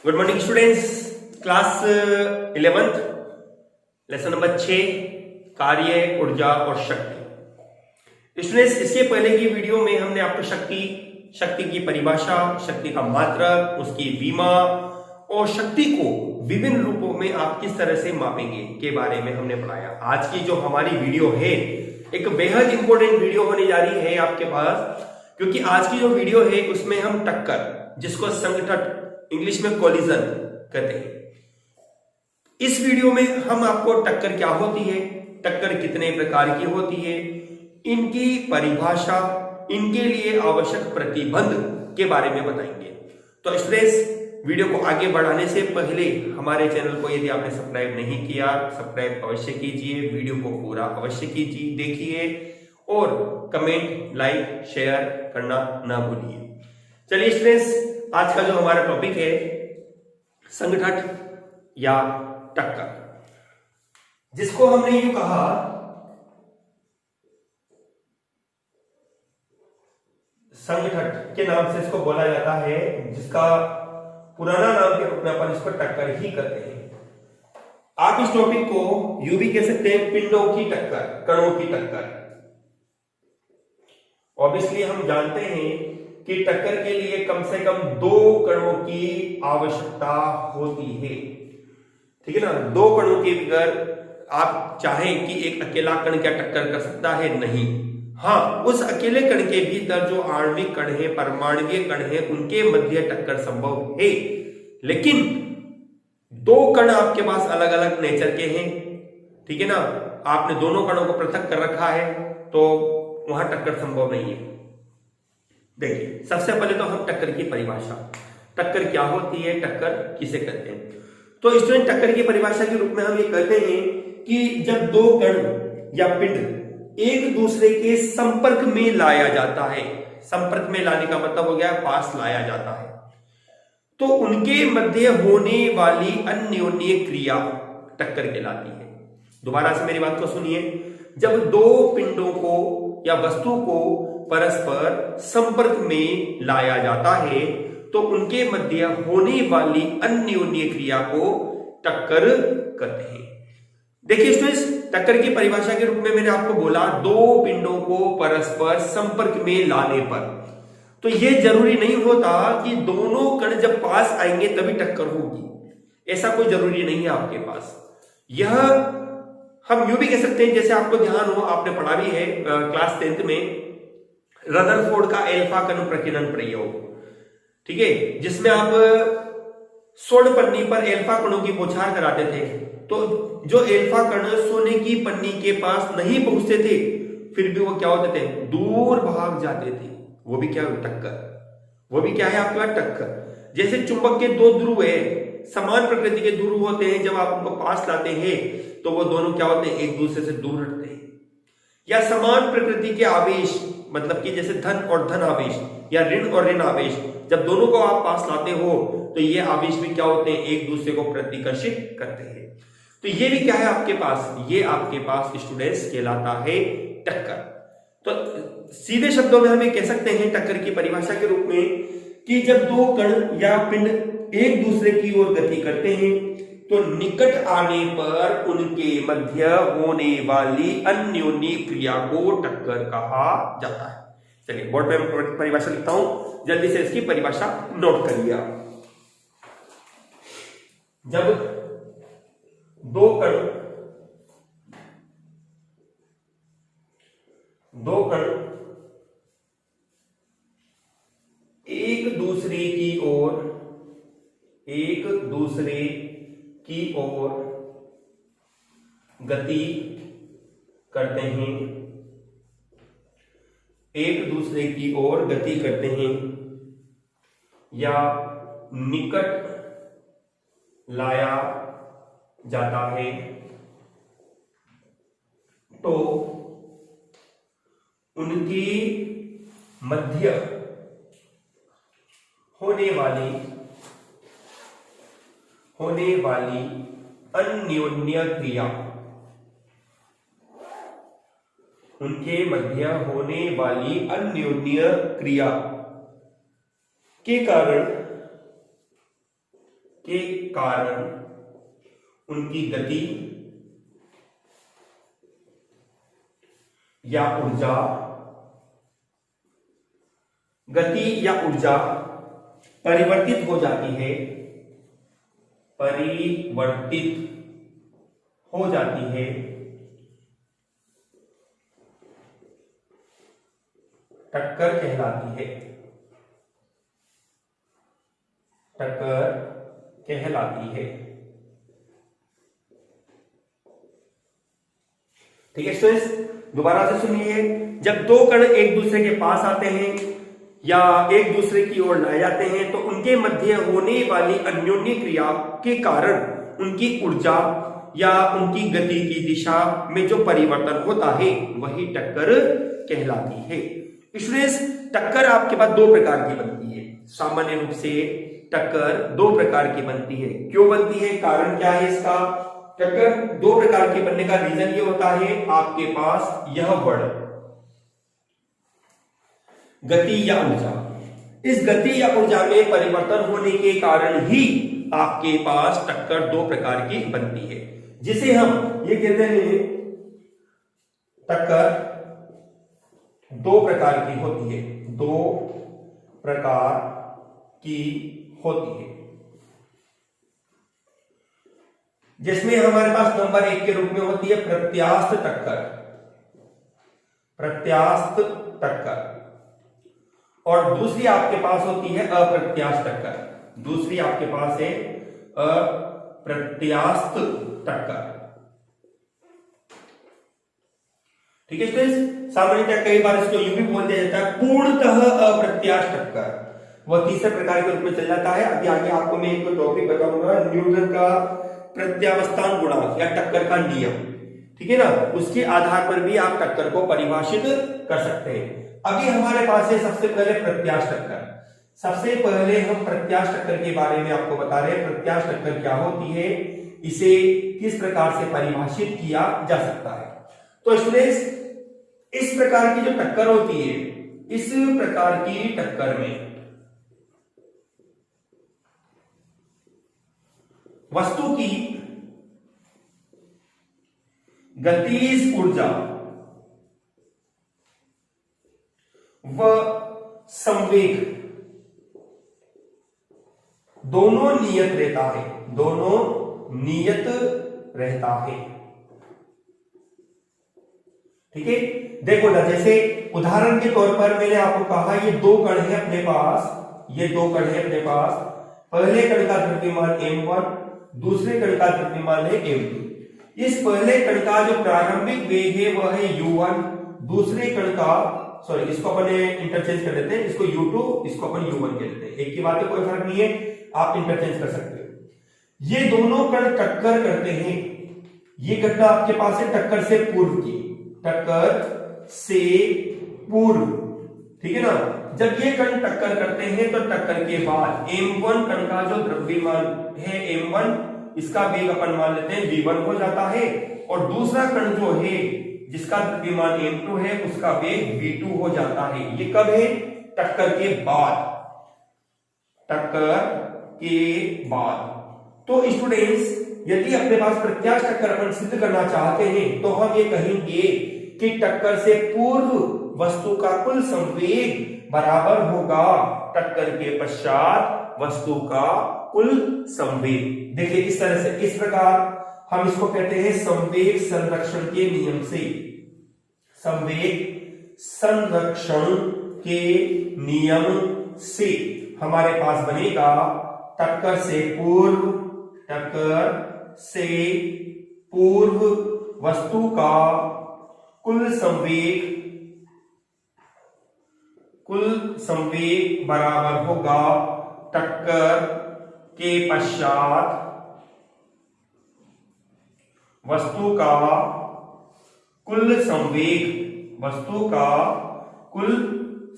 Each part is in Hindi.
Good morning students. Class 11th lesson number 6 कार्य, ऊर्जा और शक्ति। स्टूडेंट्स, इसके पहले की वीडियो में हमने आपको शक्ति की परिभाषा, शक्ति का मात्रक, उसकी विमा और शक्ति को विभिन्न रूपों में आप किस तरह से मापेंगे के बारे में हमने पढ़ाया। आज की जो हमारी वीडियो है एक बेहद इंपॉर्टेंट वीडियो होने जा रही है आपके पास, क्योंकि आज की जो वीडियो है उसमें हम टक्कर, जिसको संघटन इंग्लिश में कोलिजन कहते हैं, इस वीडियो में हम आपको टक्कर क्या होती है, टक्कर कितने प्रकार की होती है, इनकी परिभाषा, इनके लिए आवश्यक प्रतिबंध के बारे में बताएंगे। तो स्टूडेंट्स, वीडियो को आगे बढ़ाने से पहले हमारे चैनल को यदि आपने सब्सक्राइब नहीं किया, सब्सक्राइब अवश्य कीजिए, वीडियो को पूरा अवश्य कीजिए, देखिए और कमेंट, लाइक, शेयर करना ना भूलिए। चलिए स्टूडेंट्स, आज का जो हमारा टॉपिक है संघटन या टक्कर, जिसको हमने यूं कहा संघटन के नाम से इसको बोला जाता है, जिसका पुराना नाम के रूप में अपन इसको टक्कर ही कहते हैं। आप इस टॉपिक को यूं भी कह सकते हैं पिंडों की टक्कर, कणों की टक्कर। ऑब्वियसली हम जानते हैं कि टक्कर के लिए कम से कम 2 कणों की आवश्यकता होती है, ठीक है ना। 2 कणों के बगैर आप चाहें कि एक अकेला कण क्या टक्कर कर सकता है? नहीं। हाँ, उस अकेले कण के भीतर जो आणविक कण है, परमाणुकीय कण है, उनके मध्य टक्कर संभव है, लेकिन 2 कण आपके पास अलग अलग नेचर के हैं, ठीक है ना। आपने दोनों कणों को पृथक कर रखा है, तो वहां टक्कर संभव नहीं है। देखिए, सबसे पहले तो हम टक्कर की परिभाषा, टक्कर क्या होती है, टक्कर किसे कहते हैं। तो स्टूडेंट, टक्कर की परिभाषा के रूप में हम ये कहते हैं कि जब 2 कण या पिंड एक दूसरे के संपर्क में लाया जाता है, संपर्क में लाने का मतलब हो गया पास लाया जाता है, तो उनके मध्य होने वाली अन्योन्य क्रिया टक्कर कहलाती है। दोबारा से मेरी बात को सुनिए। जब 2 पिंडों को या वस्तु को परस्पर संपर्क में लाया जाता है, तो उनके मध्य होने वाली अन्योन्य क्रिया को टक्कर कहते हैं। देखिए स्टूडेंट्स, टक्कर की परिभाषा के रूप में मैंने आपको बोला 2 पिंडों को परस्पर संपर्क में लाने पर, तो यह जरूरी नहीं होता कि दोनों कण जब पास आएंगे तभी टक्कर होगी, ऐसा कोई जरूरी नहीं है आपके पास। यह हम यूं भी कह सकते हैं, जैसे आपको ध्यान हो, आपने पढ़ा भी है क्लास 10th में रदरफोर्ड का एल्फा कण प्रकीर्णन प्रयोग, ठीक है, जिसमें आप स्वर्ण पन्नी पर एल्फा कणों की बौछार कराते थे, तो जो एल्फा कण सोने की पन्नी के पास नहीं पहुंचते थे, फिर भी वो क्या होते थे, दूर भाग जाते थे। वो भी क्या, टक्कर। वो भी क्या है आपका, टक्कर। जैसे चुंबक के 2 ध्रुव है, समान प्रकृति के ध्रुव होते हैं, जब आप उनको पास लाते हैं तो वो दोनों क्या होते हैं, एक दूसरे से दूर हटते हैं। या समान प्रकृति के आवेश, मतलब कि जैसे धन और धन आवेश या ऋण और ऋण आवेश, जब दोनों को आप पास लाते हो तो ये आवेश भी क्या होते हैं, एक दूसरे को प्रतिकर्षित करते हैं। तो ये भी क्या है आपके पास, ये आपके पास स्टूडेंट्स कहलाता है टक्कर। तो सीधे शब्दों में हम ये कह सकते हैं टक्कर की परिभाषा के रूप में कि जब 2 कण या पिंड एक दूसरे की ओर गति करते हैं, तो निकट आने पर उनके मध्य होने वाली अन्योन्य क्रिया को टक्कर कहा जाता है। चलिए बोर्ड पे मैं परिभाषा लिखता हूं, जल्दी से इसकी परिभाषा नोट करिए आप। जब 2 कण एक दूसरे की ओर गति करते हैं, एक दूसरे की ओर गति करते हैं या निकट लाया जाता है, तो उनकी मध्य होने वाली अन्योन्य क्रिया, उनके मध्य होने वाली अन्योन्य क्रिया के कारण के कारण उनकी गति या ऊर्जा परिवर्तित हो जाती है, टक्कर कहलाती है। ठीक है स्टूडेंट्स, दोबारा से सुनिए। जब दो कण एक दूसरे के पास आते हैं या एक दूसरे की ओर लाए जाते हैं तो उनके मध्य होने वाली अन्योन्य क्रिया के कारण उनकी ऊर्जा या उनकी गति की दिशा में जो परिवर्तन होता है वही टक्कर कहलाती है। स्टूडेंट्स, टक्कर आपके पास दो प्रकार की बनती है। सामान्य रूप से टक्कर दो प्रकार की बनती है। क्यों बनती है, कारण क्या है इसका? टक्कर दो प्रकार के बनने का रीजन ये होता है, आपके पास यह बल, गति या ऊर्जा, इस गति या ऊर्जा में परिवर्तन होने के कारण ही आपके पास टक्कर दो प्रकार की बनती है, जिसे हम ये कहते हैं टक्कर दो प्रकार की होती है, दो प्रकार की होती है। जिसमें हमारे पास नंबर 1 के रूप में होती है प्रत्यास्थ टक्कर, और दूसरी आपके पास होती है अप्रत्यास्थ टक्कर। दूसरी आपके पास है अप्रत्यास्थ टक्कर। ठीक है स्टूडेंट्स, सामान्यतः कई बार इसको यूं भी बोल दिया जाता है पूर्णतः अप्रत्यास्थ टक्कर, वह तीसरे प्रकार के रूप में चल जाता है। अभी आगे आपको मैं एक टॉपिक बताऊंगा, न्यूटन का प्रत्यावस्थान गुणांक या टक्कर का नियम, ठीक है ना, उसके आधार पर भी आप टक्कर को परिभाषित कर सकते हैं। अभी हमारे पास है सबसे पहले प्रत्यास्थ टक्कर। सबसे पहले हम प्रत्यास्थ टक्कर के बारे में आपको बता रहे हैं। प्रत्यास्थ टक्कर क्या होती है, इसे किस प्रकार से परिभाषित किया जा सकता है। तो स्टूडेंट्स, इस प्रकार की जो टक्कर होती है, इस प्रकार की टक्कर में वस्तु की गतिज ऊर्जा व संवेग दोनों नियत रहता है। ठीक है, देखो ना, जैसे उदाहरण के तौर पर मैंने आपको कहा ये दो कण है अपने पास, पहले कण का द्रव्यमान m1, दूसरे कण का द्रव्यमान है m2। इस पहले कण का जो प्रारंभिक वेग है वह है u1, दूसरे कण का, सॉरी इसको अपन इंटरचेंज कर देते हैं, इसको u2, इसको अपन u1 कह देते हैं। एक की बात है, कोई फर्क नहीं है, आप इंटरचेंज कर सकते हो। ये दोनों कण टक्कर करते हैं। ये घटना आपके पास है टक्कर से पूर्व की, ठीक है ना। जब ये कण टक्कर करते हैं तो टक्कर के बाद m1 कण का जो द्रव्यमान है m1, इसका वेग अपन मान लेते हैं v1 हो जाता है, और दूसरा कण जो है जिसका द्रव्यमान m2 है उसका वेग v2 हो जाता है। ये कब है? टक्कर के बाद। तो स्टूडेंट्स, यदि अपने पास प्रत्यास्थ टक्कर अपन सिद्ध करना चाहते हैं तो हम ये कहेंगे कि टक्कर से पूर्व वस्तु का कुल संवेग बराबर होगा टक्कर के पश्चात वस्तु का कुल संवेग। देखिए इस तरह से, इस प्रकार हम इसको कहते हैं संवेग संरक्षण के नियम से। संवेग संरक्षण के नियम से हमारे पास बनेगा टक्कर से पूर्व वस्तु का कुल संवेग बराबर होगा टक्कर के पश्चात वस्तु का कुल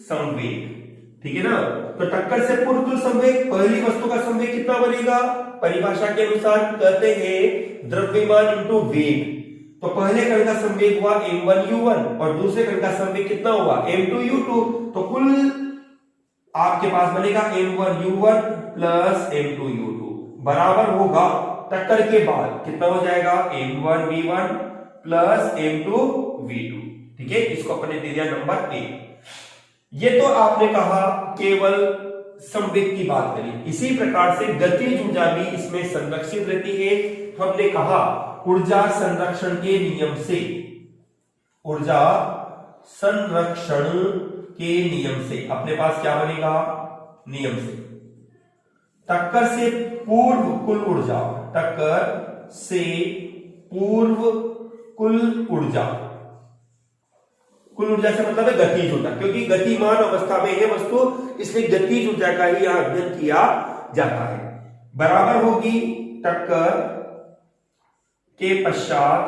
संवेग, ठीक है ना। तो टक्कर से पूर्व कुल संवेग, पहली वस्तु का संवेग कितना बनेगा? परिभाषा के अनुसार कहते हैं द्रव्यमान इंटू वेग। तो पहले कण का संवेग हुआ m1 u1 और दूसरे कण का संवेग कितना हुआ m2 u2। तो कुल आपके पास बनेगा m1 u1 plus m2 u2 बराबर होगा टक्कर के बाद कितना हो जाएगा m1v1 प्लस m2 v2। ठीक है, इसको अपने दे दिया नंबर 1। ये तो आपने कहा केवल संवेग की बात करी। इसी प्रकार से गतिज ऊर्जा भी इसमें संरक्षित रहती है। हमने कहा ऊर्जा संरक्षण के नियम से, ऊर्जा संरक्षण के नियम से अपने पास क्या बनेगा, नियम से टक्कर से पूर्व कुल ऊर्जा, टक्कर से पूर्व कुल ऊर्जा, कुल ऊर्जा से मतलब है गतिज ऊर्जा, क्योंकि गतिमान अवस्था में है वस्तु, इसलिए गतिज ऊर्जा का ही यहां अध्ययन किया जाता है। बराबर होगी टक्कर के पश्चात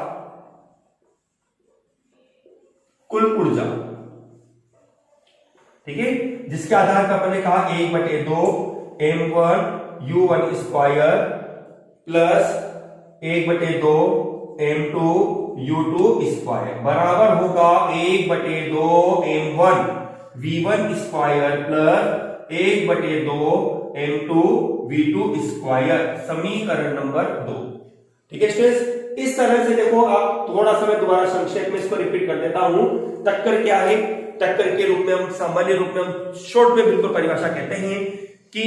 कुल ऊर्जा। ठीक है, जिसके आधार पर मैंने कहा 1/2 m1 u1 square plus 1/2 m2 u2 square बराबर होगा 1/2 m1 v1 square plus 1/2 m2 v2 square, समीकरण नंबर 2। ठीक है स्टूडेंट्स, इस तरह से देखो, आप थोड़ा सा मैं दोबारा संक्षेप में इसको रिपीट कर देता हूं। टक्कर क्या है, टक्कर के रूप में हम सामान्य रूप में हम शॉर्ट में बिल्कुल परिभाषा कहते हैं कि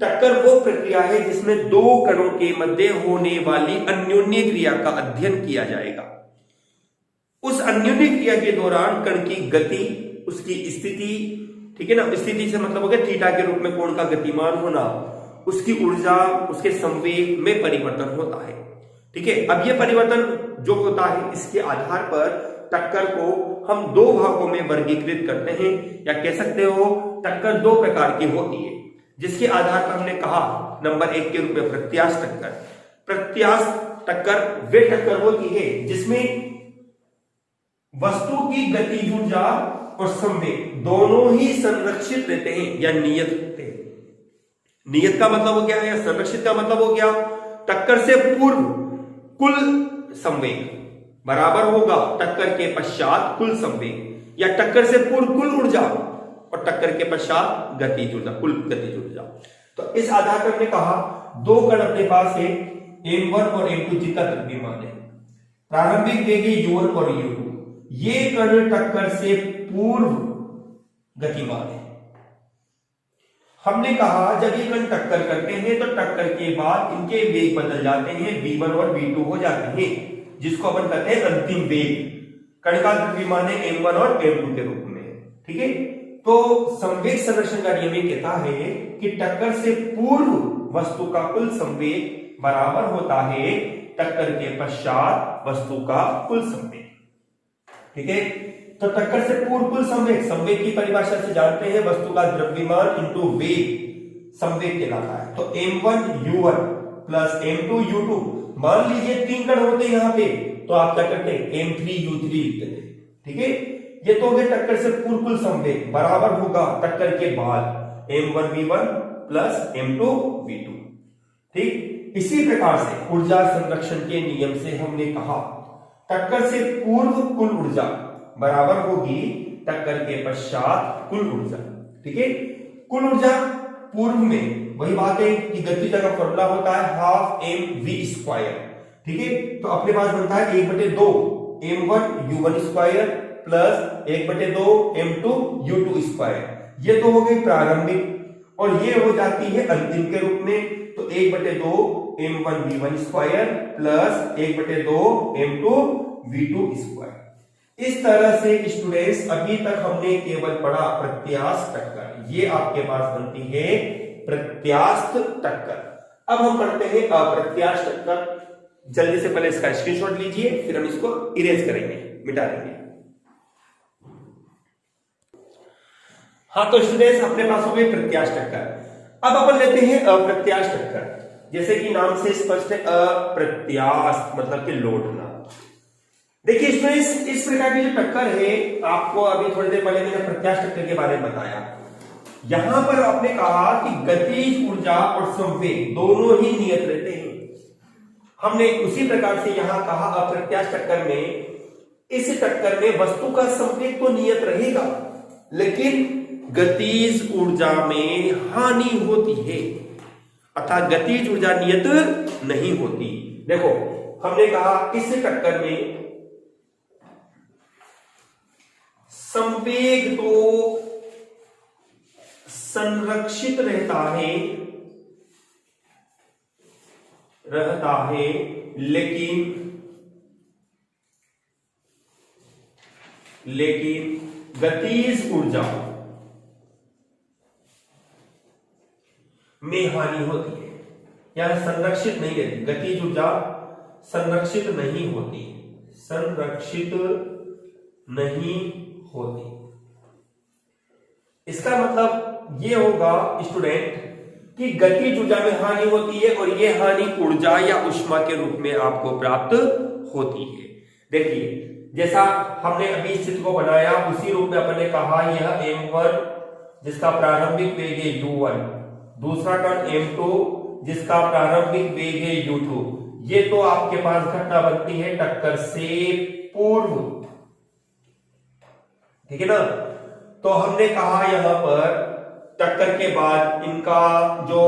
टक्कर वो प्रक्रिया है जिसमें दो कणों के मध्य होने वाली अन्योन्य क्रिया का अध्ययन किया जाएगा। उस अन्योन्य क्रिया के दौरान कण की गति, उसकी स्थिति, ठीक है ना, स्थिति से मतलब हो गया थीटा के रूप में कोण का गतिमान होना, उसकी ऊर्जा, उसके संवेग में परिवर्तन होता है। ठीक है, अब यह परिवर्तन जो होता है इसके आधार पर टक्कर को हम दो भागों में वर्गीकृत करते हैं, या कह सकते हो टक्कर दो प्रकार की होती है, जिसके आधार पर हमने कहा नंबर 1 के रूप में प्रत्यास्थ टक्कर। प्रत्यास्थ टक्कर वे टक्कर होती है जिसमें वस्तु की गतिज ऊर्जा और संवेग दोनों ही संरक्षित रहते हैं या नियत रहते हैं। नियत का मतलब हो गया या संरक्षित का मतलब हो गया टक्कर से पूर्व कुल संवेग बराबर होगा टक्कर के पश्चात कुल संवेग, या टक्कर से पूर्व कुल ऊर्जा और टक्कर के पश्चात गतिज ऊर्जा, कुल गतिज ऊर्जा। तो इस आधार पर हमने कहा दो कण अपने पास है, m1 और m2 जिनका द्रव्यमान है, प्रारंभिक वेग है u1 और u2। ये कण टक्कर से पूर्व गतिमान है। हमने कहा जब ये कण टक्कर करते हैं तो टक्कर के बाद इनके वेग बदल जाते हैं, v1 और v2 हो जाते हैं, जिसको अपन कहते हैं अंतिम वेग। कण का द्रव्यमान है m1 और m2 के रूप में। ठीक है, तो संवेग संरक्षण का नियम ये कहता है कि टक्कर से पूर्व वस्तु का कुल संवेग बराबर होता है टक्कर के पश्चात वस्तु का कुल संवेग। ठीक है, तो टक्कर से पूर्व कुल संवेग, संवेग की परिभाषा से जानते हैं वस्तु का द्रव्यमान इंटू वेग संवेग कहलाता है। तो m1 u1 plus m2 u2, मान लीजिए 3 कण होते हैं यहां पे, तो आप क्या करते हैं m3 u3 लिखते हैं। ठीक है, ये तो हो गया टक्कर से पूर्व कुल संवेग बराबर होगा टक्कर के बाद m1 v1 plus m2 v2। ठीक, इसी प्रकार से ऊर्जा संरक्षण के नियम से हमने कहा टक्कर से पूर्व कुल ऊर्जा बराबर होगी टक्कर के पश्चात कुल ऊर्जा। ठीक है, कुल ऊर्जा पूर्व में वही बात है कि गति का फॉर्मूला होता है हाफ mv स्क्वायर। ठीक है, तो अपने पास बनता है 1/2 m1 u1 square plus 1/2 m2 u2 square. ये तो हो गई प्रारंभिक और ये हो जाती है अंतिम के रूप में, तो 1/2 m1 v1 square plus 1/2 m2 v2 square. इस तरह से स्टूडेंट्स अभी तक हमने केवल पढ़ा प्रत्यास्थ टक्कर, ये आपके पास बनती है प्रत्यास्थ टक्कर। अब हम पढ़ते हैं अप्रत्यास्थ टक्कर। जल्दी से पहले इसका स्क्रीनशॉट लीजिए, फिर हम इसको इरेज करेंगे, मिटा देंगे। हाँ, तो स्टूडेंट्स अपने पास हो गई प्रत्यास्थ टक्कर। अब अपन लेते हैं अप्रत्यास्थ टक्कर। जैसे कि नाम से स्पष्ट है, अप्रत्यास्थ मतलब कि लौटना। देखिए स्टूडेंट्स, इस प्रकार की जो टक्कर है, आपको अभी थोड़ी देर पहले मैंने प्रत्यास्थ टक्कर के बारे में बताया। यहां पर आपने कहा कि गतिज ऊर्जा और संवेग दोनों ही नियत रहते हैं। हमने उसी प्रकार से यहां कहा अप्रत्यास्थ टक्कर में, इस टक्कर में वस्तु का संवेग तो नियत रहेगा, लेकिन गतिज ऊर्जा में हानि होती है। अर्थात गतिज ऊर्जा नियत नहीं होती। देखो हमने कहा इस टक्कर में संवेग तो संरक्षित रहता है लेकिन गतिज ऊर्जा में हानि होती है। यहां संरक्षित नहीं रहती, गतिज ऊर्जा संरक्षित नहीं होती, इसका मतलब ये होगा स्टूडेंट कि गतिज ऊर्जा में हानि होती है और ये हानि ऊर्जा या ऊष्मा के रूप में आपको प्राप्त होती है। देखिए जैसा हमने अभी चित्र को बनाया उसी रूप में अपन ने कहा यह m1 जिसका प्रारंभिक वेग है u1, दूसरा कण m2 जिसका प्रारंभिक वेग है u2। ये तो आपके पास घटना बनती है टक्कर से पूर्व, ठीक है ना। तो हमने कहा यहां पर टक्कर के बाद इनका जो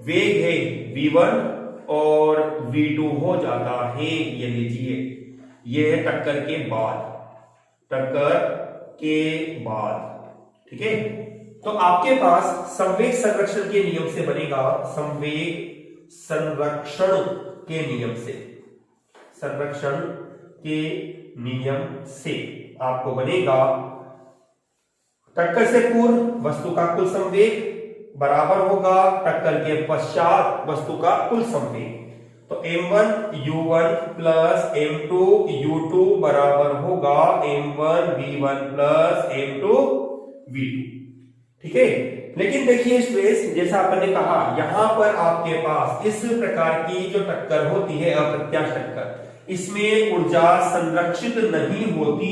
वेग है v1 और v2 हो जाता है। ये लीजिए ये है टक्कर के बाद, ठीक है। तो आपके पास संवेग संरक्षण के नियम से बनेगा, संवेग संरक्षण के नियम से आपको बनेगा टक्कर से पूर्व वस्तु का कुल संवेग बराबर होगा टक्कर के पश्चात वस्तु का कुल संवेग। तो m1 u1 plus m2 u2 बराबर होगा m1 v1 plus m2 v2, ठीक है। लेकिन देखिए स्ट्रेस जैसा आपने कहा यहां पर आपके पास इस प्रकार की जो टक्कर होती है अप्रत्याश टक्कर, इसमें ऊर्जा संरक्षित नहीं होती,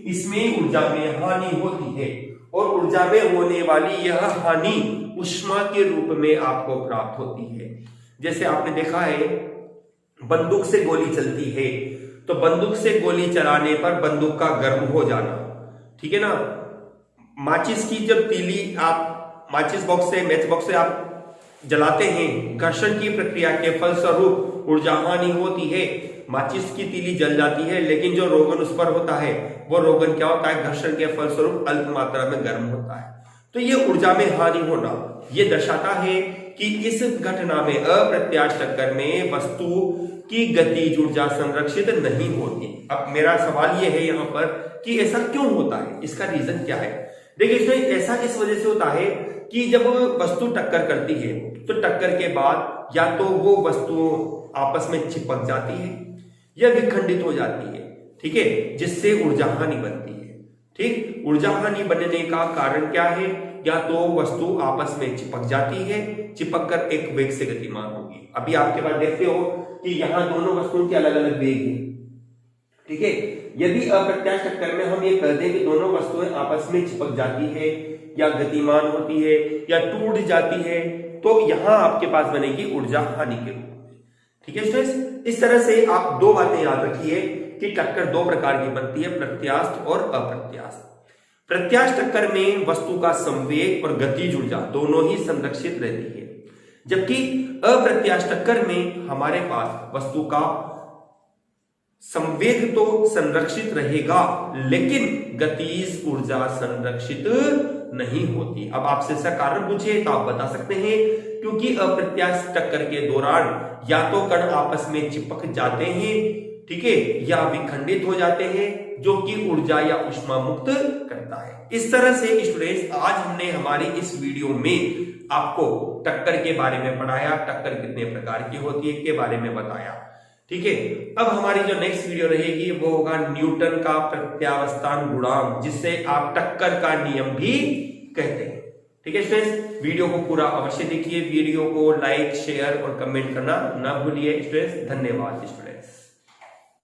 इसमें ऊर्जा में हानि होती है और ऊर्जा में होने वाली यह हानि ऊष्मा के रूप में आपको प्राप्त होती है। जैसे आपने देखा है बंदूक से गोली चलती है तो बंदूक से गोली चलाने पर बंदूक का गर्म हो जाना, ठीक है ना। माचिस की जब तीली आप माचिस बॉक्स से मैच बॉक्स से आप जलाते हैं, घर्षण की प्रक्रिया के फलस्वरूप ऊर्जा हानि होती है, माचिस की तीली जल जाती है, लेकिन जो रोगन उस पर होता है वो रोगन क्या होता है, घर्षण के फलस्वरूप अल्प मात्रा में गर्म होता है। तो ये ऊर्जा में हानि होना ये दर्शाता है कि इस घटना में अप्रत्याश टक्कर में वस्तु की गतिज ऊर्जा संरक्षित नहीं होती। अब मेरा सवाल ये है यहाँ पर कि ऐसा क्यों होता है, इसका रीजन क्या है। देखिए इसमें ऐसा इस वजह से होता है कि जब वस्तु टक्कर करती है तो टक्कर के बाद या तो वो वस्तु आपस में चिपक जाती है या विखंडित हो जाती है, ठीक है, जिससे ऊर्जा हानि बनती है। ठीक, ऊर्जा हानि बनने का कारण क्या है, या तो वस्तु आपस में चिपक जाती है, चिपक कर एक वेग से गतिमान होगी। अभी आपके पास देखते हो कि यहाँ दोनों वस्तुओं के अलग अलग वेग हैं, ठीक है। यदि अप्रत्याश टक्कर में हम ये कह दें कि दोनों वस्तुएं आपस में चिपक जाती है या गतिमान होती है या टूट जाती है, तो यहां आपके पास बनेगी ऊर्जा हानि के रूप में, ठीक है स्टूडेंट्स। इस तरह से आप दो बातें याद रखिए कि टक्कर दो प्रकार की बनती है, प्रत्यास्थ और अप्रत्यास्थ। प्रत्यास्थ टक्कर में वस्तु का संवेग और गतिज ऊर्जा दोनों ही संरक्षित रहती है, जबकि अप्रत्यास्थ टक्कर में हमारे पास वस्तु का संवेग तो संरक्षित रहेगा लेकिन गतिज ऊर्जा संरक्षित नहीं होती। अब आपसे इसका कारण पूछे तो आप बता सकते हैं क्योंकि अप्रत्यास्थ टक्कर के दौरान या तो कण आपस में चिपक जाते हैं, ठीक है, या विखंडित हो जाते हैं, जो कि ऊर्जा या ऊष्मा मुक्त करता है। इस तरह से स्टूडेंट्स आज हमने हमारी इस वीडियो में आपको टक्कर के बारे में पढ़ाया, टक्कर कितने प्रकार की होती है के बारे में बताया, ठीक है। अब हमारी जो नेक्स्ट वीडियो रहेगी वो होगा न्यूटन का प्रत्यावस्थान गुणांक, जिससे आप टक्कर का नियम भी कहते हैं, ठीक है स्टूडेंट्स। वीडियो को पूरा अवश्य देखिए, वीडियो को लाइक शेयर और कमेंट करना ना भूलिए स्टूडेंट्स। धन्यवाद स्टूडेंट्स।